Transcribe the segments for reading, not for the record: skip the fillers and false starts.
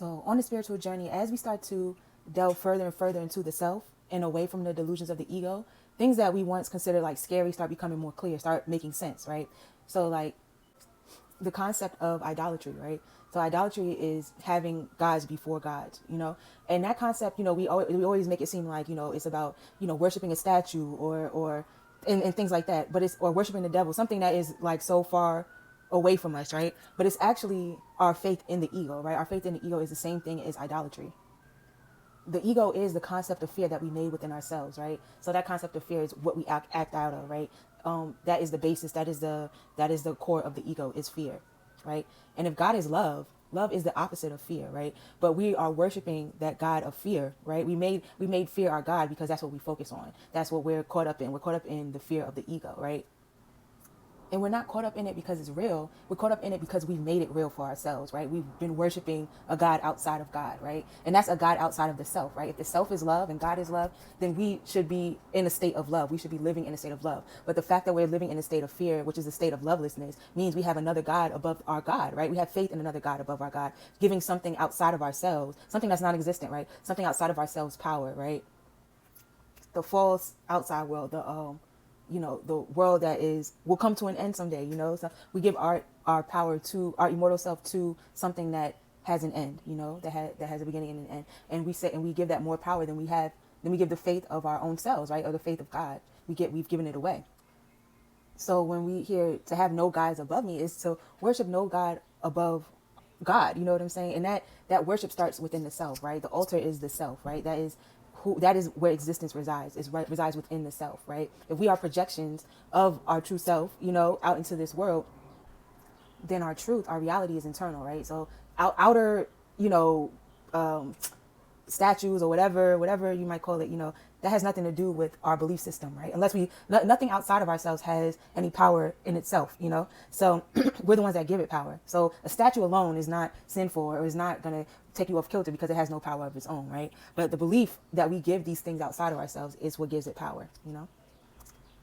So on the spiritual journey, as we start to delve further and further into the self and away from the delusions of the ego, things that we once considered like scary start becoming more clear, start making sense, right? So like the concept of idolatry, right? So idolatry is having gods before gods, and that concept, we always make it seem like, it's about, worshiping a statue and things like that, but it's, or worshiping the devil, something that is like so far away from us, right? But it's actually our faith in the ego, right? Our faith in the ego is the same thing as idolatry. The ego is the concept of fear that we made within ourselves, right? So that concept of fear is what we act out of, right? That is the basis. That is the core of the ego, is fear, right? And if God is love, love is the opposite of fear, right? But we are worshiping that God of fear, right? We made fear our God because that's what we focus on. That's what we're caught up in. We're caught up in the fear of the ego, right? And we're not caught up in it because it's real. We're caught up in it because we've made it real for ourselves, right? We've been worshiping a God outside of God, right? And that's a God outside of the self, right? If the self is love and God is love, then we should be in a state of love. We should be living in a state of love. But the fact that we're living in a state of fear, which is a state of lovelessness, means we have another God above our God, right? We have faith in another God above our God, giving something outside of ourselves, something that's non-existent, right? Something outside of ourselves power, right? The false outside world, the world that is will come to an end someday. So we give our power to our immortal self to something that has an end. That has a beginning and an end. And we give that more power than we give the faith of our own selves, right, or the faith of God. We've given it away. So when we hear to have no gods above me, is to worship no God above God. You know what I'm saying? And that worship starts within the self, right? The altar is the self, right? That is where existence resides. Resides within the self, right? If we are projections of our true self, out into this world, then our truth, our reality is internal, right? So outer, um, statues or whatever you might call it, that has nothing to do with our belief system, right? Unless nothing outside of ourselves has any power in itself, So we're the ones that give it power. So a statue alone is not sinful or is not going to take you off kilter because it has no power of its own, right? But the belief that we give these things outside of ourselves is what gives it power.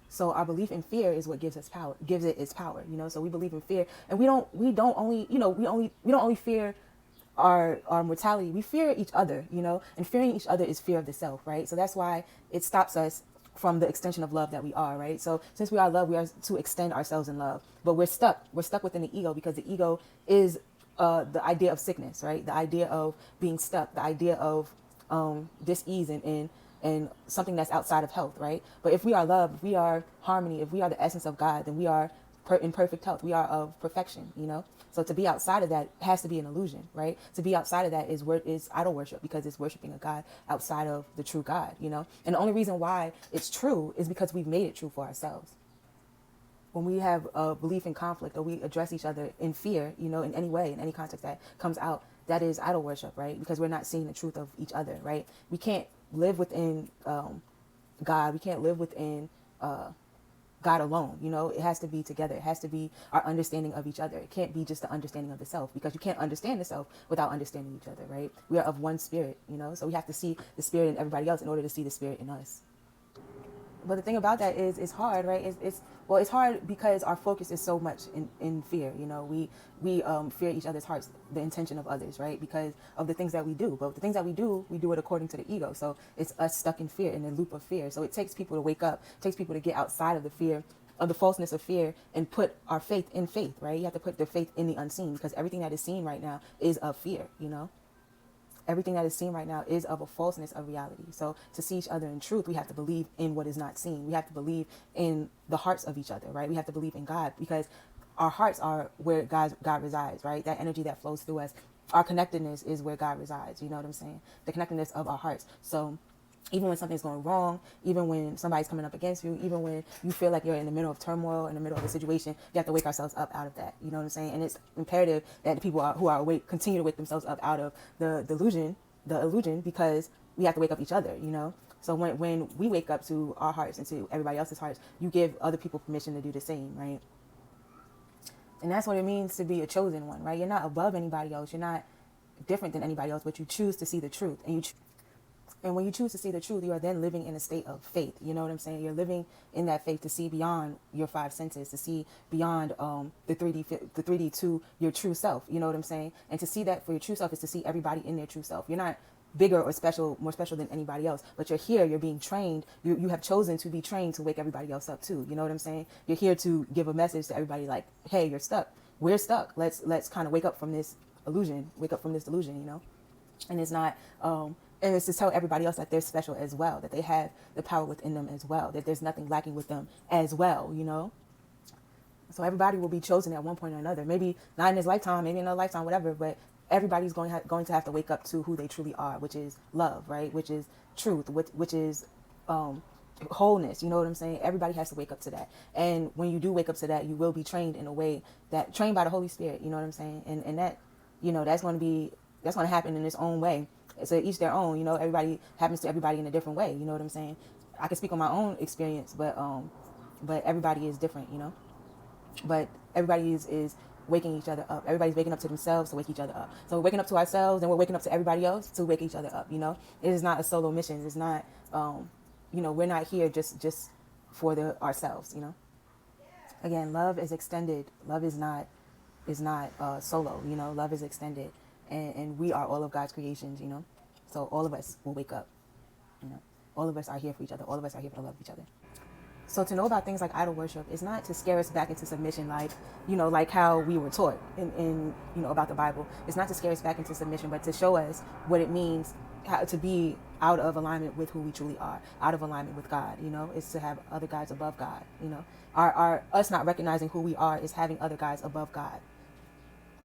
So our belief in fear is what gives it its power. So we believe in fear, and we don't only fear our mortality. We fear each other, and fearing each other is fear of the self, right? So that's why it stops us from the extension of love that we are, right? So since we are love, we are to extend ourselves in love, but we're stuck within the ego because the ego is the idea of sickness, right? The idea of being stuck, the idea of dis-ease and something that's outside of health, right? But if we are love, if we are harmony, if we are the essence of God, then we are in perfect health. We are of perfection. So to be outside of that has to be an illusion, right? To be outside of that is idol worship because it's worshiping a God outside of the true God. And the only reason why it's true is because we've made it true for ourselves. When we have a belief in conflict or we address each other in fear, in any way, in any context that comes out, that is idol worship, right? Because we're not seeing the truth of each other, right? We can't live within God. We can't live within God alone. It has to be together. It has to be our understanding of each other. It can't be just the understanding of the self because you can't understand the self without understanding each other, right? We are of one spirit. So we have to see the spirit in everybody else in order to see the spirit in us. But the thing about that is it's hard, right? It's hard because our focus is so much in fear. We fear each other's hearts, the intention of others, right? Because of the things that we do. But the things that we do it according to the ego. So it's us stuck in fear, in a loop of fear. So it takes people to wake up, it takes people to get outside of the fear, of the falseness of fear, and put our faith in faith, right? You have to put the faith in the unseen because everything that is seen right now is of fear. Everything that is seen right now is of a falseness of reality. So to see each other in truth, we have to believe in what is not seen. We have to believe in the hearts of each other, right? We have to believe in God because our hearts are where God resides, right? That energy that flows through us, our connectedness is where God resides. You know what I'm saying? The connectedness of our hearts. So even when something's going wrong, even when somebody's coming up against you, even when you feel like you're in the middle of turmoil, in the middle of a situation, you have to wake ourselves up out of that. You know what I'm saying? And it's imperative that the people who are awake continue to wake themselves up out of the illusion, because we have to wake up each other. So when we wake up to our hearts and to everybody else's hearts, you give other people permission to do the same, right? And that's what it means to be a chosen one, right? You're not above anybody else. You're not different than anybody else, but you choose to see the truth, and And when you choose to see the truth, you are then living in a state of faith. You know what I'm saying? You're living in that faith to see beyond your five senses, to see beyond the 3D to your true self. You know what I'm saying? And to see that for your true self is to see everybody in their true self. You're not bigger or special, more special than anybody else, but you're here, you're being trained, you have chosen to be trained to wake everybody else up too. You know what I'm saying? You're here to give a message to everybody like, hey, you're stuck. We're stuck. Let's kind of wake up from this illusion, wake up from this delusion, you know? And it's not, and it's to tell everybody else that they're special as well, that they have the power within them as well, that there's nothing lacking with them as well, you know? So everybody will be chosen at one point or another. Maybe not in this lifetime, maybe in another lifetime, whatever. But everybody's going to have to wake up to who they truly are, which is love, right? Which is truth, which is wholeness. You know what I'm saying? Everybody has to wake up to that. And when you do wake up to that, you will be trained in a way that trained by the Holy Spirit. You know what I'm saying? And that, you know, that's going to happen in its own way. So each their own. You know, everybody happens to everybody in a different way. You know what I'm saying? I can speak on my own experience, but everybody is different. You know. But everybody is waking each other up. Everybody's waking up to themselves to wake each other up. So we're waking up to ourselves, and we're waking up to everybody else to wake each other up. You know, it is not a solo mission. It's not, you know, we're not here just for ourselves. You know, again, love is extended. Love is not solo. You know, love is extended, and we are all of God's creations. You know, so all of us will wake up. You know, all of us are here for each other. All of us are here to love each other. So to know about things like idol worship is not to scare us back into submission, like, you know, like how we were taught in you know, about the Bible. It's not to scare us back into submission, but to show us what it means how to be out of alignment with who we truly are, out of alignment with God. You know, it's to have other gods above God. You know, our us not recognizing who we are is having other gods above God.